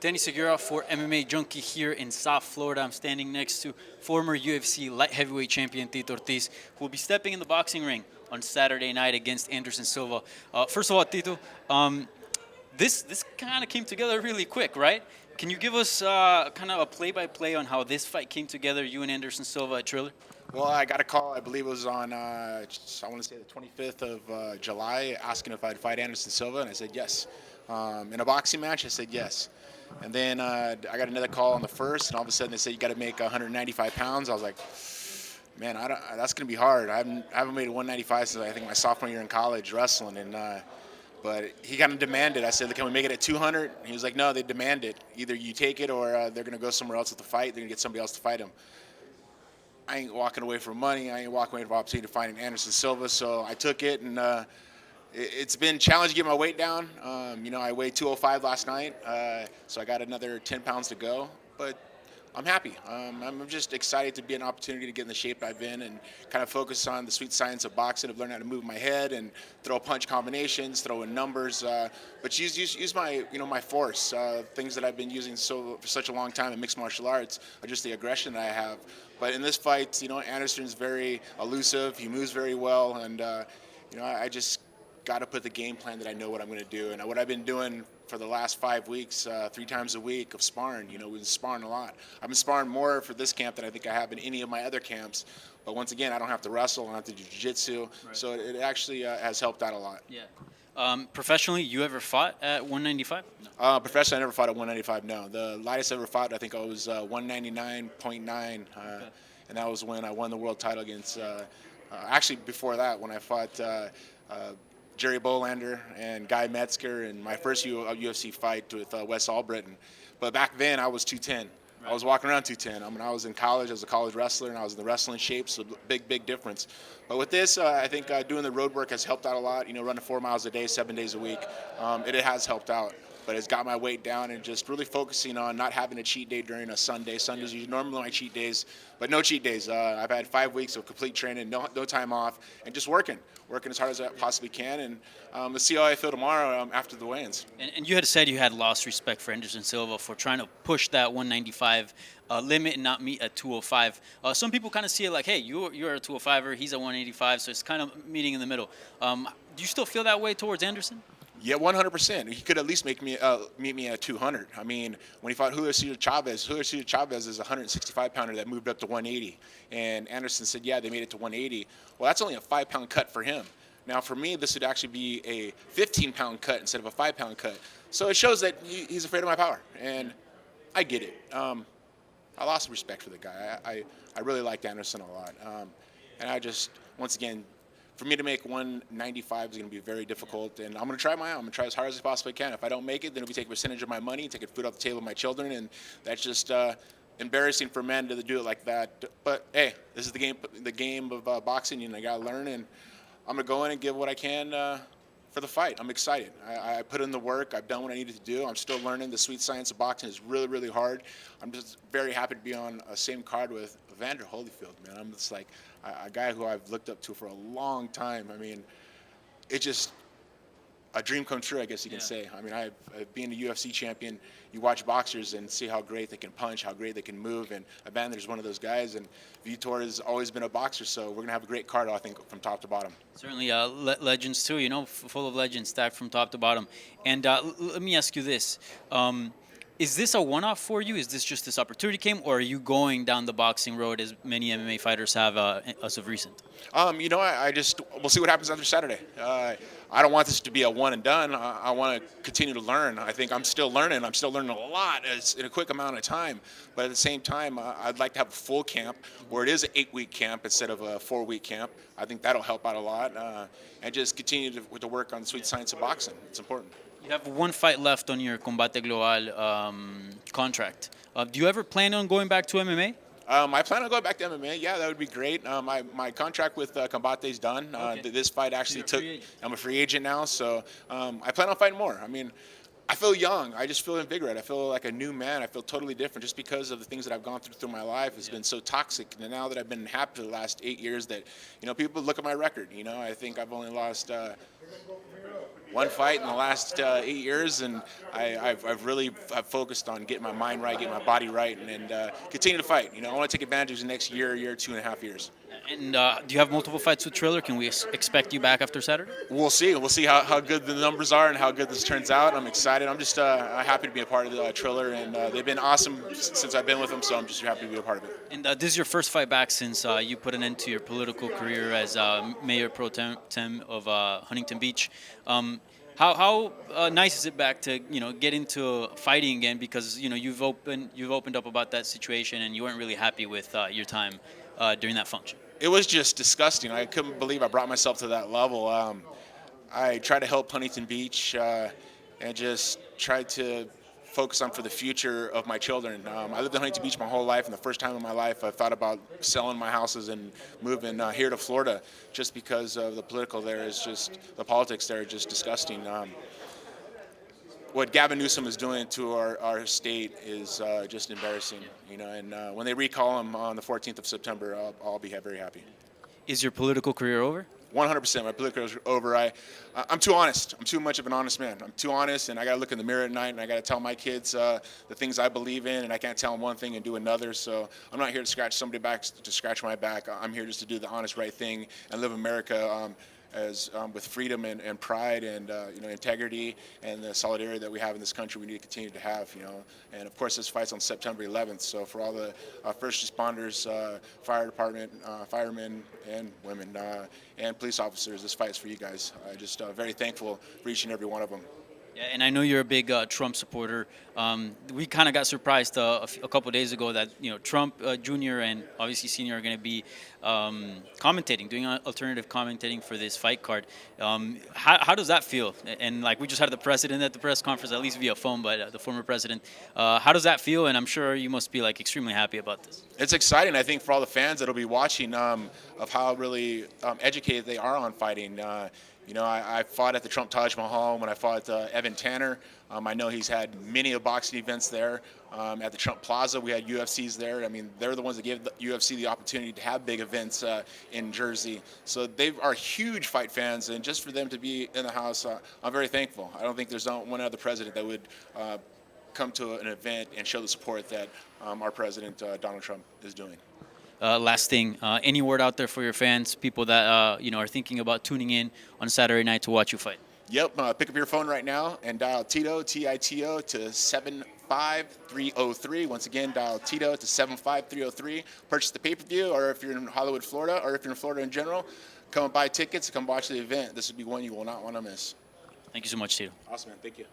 Danny Segura for MMA Junkie here in South Florida. I'm standing next to former UFC light heavyweight champion Tito Ortiz, who will be stepping in the boxing ring on Saturday night against Anderson Silva. First of all, Tito, this kind of came together really quick, right? Can you give us kind of a play-by-play on how this fight came together, you and Anderson Silva at Triller? Well, I got a call, I believe it was on, I want to say the 25th of July, asking if I'd fight Anderson Silva, and I said yes. In a boxing match, I said yes. And then I got another call on the 1st, and all of a sudden they said you got to make 195 pounds. I was like, man, that's going to be hard. I haven't made 195 since I think my sophomore year in college wrestling, and but he kind of demanded. I said, can we make it at 200? And he was like, no, they demand it. Either you take it or they're going to go somewhere else with the fight. They're going to get somebody else to fight him. I ain't walking away from money. I ain't walking away from opportunity to fight Anderson Silva. So I took it, and it's been challenging to get my weight down. I weighed 205 last night, so I got another 10 pounds to go. But I'm happy. I'm just excited to be an opportunity to get in the shape I've been and kind of focus on the sweet science of boxing, of learning how to move my head and throw punch combinations, throw in numbers, but use my my force. Things that I've been using for such a long time in mixed martial arts are just the aggression that I have. But in this fight, Anderson's very elusive. He moves very well, and I just got to put the game plan that I know what I'm going to do. And what I've been doing for the last 5 weeks, 3 times a week of sparring, we've been sparring a lot. I've been sparring more for this camp than I think I have in any of my other camps. But once again, I don't have to wrestle, I don't have to do jiu-jitsu. Right. So it actually has helped out a lot. Yeah. Professionally, you ever fought at 195? No. Professionally, I never fought at 195, no. The lightest I ever fought, I think I was 199.9. And that was when I won the world title against, actually before that, when I fought Jerry Bolander and Guy Metzger in my first UFC fight with Wes Albritton. But back then, I was 210. Right. I was walking around 210. I was in college. I was a college wrestler, and I was in the wrestling shape, so big difference. But with this, I think doing the road work has helped out a lot. Running 4 miles a day, 7 days a week, it has helped out. But it's got my weight down and just really focusing on not having a cheat day during a Sunday. Sundays are normally my cheat days, but no cheat days. I've had 5 weeks of complete training, no time off, and just working as hard as I possibly can. And let's see how I feel tomorrow after the weigh-ins. And you had said you had lost respect for Anderson Silva for trying to push that 195 limit and not meet at 205. Some people kind of see it like, hey, you're a 205er, he's a 185, so it's kind of meeting in the middle. Do you still feel that way towards Anderson? Yeah, 100%. He could at least meet me at 200. I mean, when he fought Julio Cesar Chavez is a 165-pounder that moved up to 180. And Anderson said, yeah, they made it to 180. Well, that's only a 5-pound cut for him. Now, for me, this would actually be a 15-pound cut instead of a 5-pound cut. So it shows that he's afraid of my power, and I get it. I lost respect for the guy. I really liked Anderson a lot. And I just, once again, for me to make 195 is going to be very difficult, and I'm going to try I'm going to try as hard as I possibly can. If I don't make it, then it'll be taking a percentage of my money, taking food off the table of my children, and that's just embarrassing for men to do it like that. But hey, this is the game of boxing, and I got to learn, and I'm going to go in and give what I can for the fight. I'm excited. I put in the work. I've done what I needed to do. I'm still learning. The sweet science of boxing is really, really hard. I'm just very happy to be on a same card with Evander Holyfield, man. I'm just like a guy who I've looked up to for a long time. I mean, it's just a dream come true, I guess you can say. I mean, I've being a UFC champion, you watch boxers and see how great they can punch, how great they can move, and Evander's one of those guys, and Vitor has always been a boxer, so we're going to have a great card, I think, from top to bottom. Certainly, legends too, full of legends, stacked from top to bottom. And let me ask you this. Is this a one-off for you? Is this just this opportunity came, or are you going down the boxing road as many MMA fighters have as of recent? We'll see what happens after Saturday. I don't want this to be a one and done. I want to continue to learn. I think I'm still learning. I'm still learning a lot in a quick amount of time. But at the same time, I'd like to have a full camp where it is an 8-week camp instead of a 4-week camp. I think that'll help out a lot. And just continue to work on the sweet science of boxing. It's important. You have one fight left on your Combate Global contract. Do you ever plan on going back to MMA? I plan on going back to MMA. Yeah, that would be great. My contract with Combate is done. Okay. This fight actually I'm a free agent now, so I plan on fighting more. I mean, I feel young. I just feel invigorated. I feel like a new man. I feel totally different just because of the things that I've gone through my life. It's been so toxic. And now that I've been happy for the last 8 years that, people look at my record. I think I've only lost one fight in the last 8 years, and I've really focused on getting my mind right, getting my body right, and continue to fight. I want to take advantage of the next year, 2.5 years. And do you have multiple fights with Triller? Can we expect you back after Saturday? We'll see. We'll see how good the numbers are and how good this turns out. I'm excited. I'm just happy to be a part of the Triller, and they've been awesome since I've been with them, so I'm just happy to be a part of it. And this is your first fight back since you put an end to your political career as mayor pro tem of Huntington Beach. How nice is it back to get into fighting again? Because you've opened up about that situation and you weren't really happy with your time during that function. It was just disgusting. I couldn't believe I brought myself to that level. I tried to help Huntington Beach and just tried to focus on for the future of my children. I lived in Huntington Beach my whole life, and the first time in my life I thought about selling my houses and moving here to Florida, just because of the political there is just, the politics there are just disgusting. What Gavin Newsom is doing to our state is just embarrassing, and when they recall him on the 14th of September, I'll be very happy. Is your political career over? 100%. My political career is over. I'm too honest. I'm too much of an honest man. I'm too honest, and I got to look in the mirror at night, and I got to tell my kids the things I believe in, and I can't tell them one thing and do another. So I'm not here to scratch somebody back, to scratch my back. I'm here just to do the honest, right thing and live America with freedom and pride and integrity and the solidarity that we have in this country. We need to continue to have, And of course, this fight's on September 11th. So for all the first responders, fire department, firemen and women, and police officers, this fight's for you guys. I'm just very thankful for each and every one of them. Yeah, and I know you're a big Trump supporter. We kind of got surprised a couple of days ago that Trump Jr. and obviously Senior are going to be commentating, doing alternative commentating for this fight card. How does that feel? And like we just had the president at the press conference, at least via phone, but the former president. How does that feel? And I'm sure you must be like extremely happy about this. It's exciting, I think, for all the fans that'll be watching of how really educated they are on fighting. I fought at the Trump Taj Mahal when I fought Evan Tanner. I know he's had many of boxing events there. At the Trump Plaza, we had UFCs there. I mean, they're the ones that gave the UFC the opportunity to have big events in Jersey. So they are huge fight fans, and just for them to be in the house, I'm very thankful. I don't think there's one other president that would come to an event and show the support that our president, Donald Trump, is doing. Last thing, any word out there for your fans, people that are thinking about tuning in on Saturday night to watch you fight? Yep, pick up your phone right now and dial Tito, T-I-T-O, to 75303. Once again, dial Tito to 75303. Purchase the pay-per-view, or if you're in Hollywood, Florida, or if you're in Florida in general, come and buy tickets, come watch the event. This would be one you will not want to miss. Thank you so much, Tito. Awesome, man. Thank you.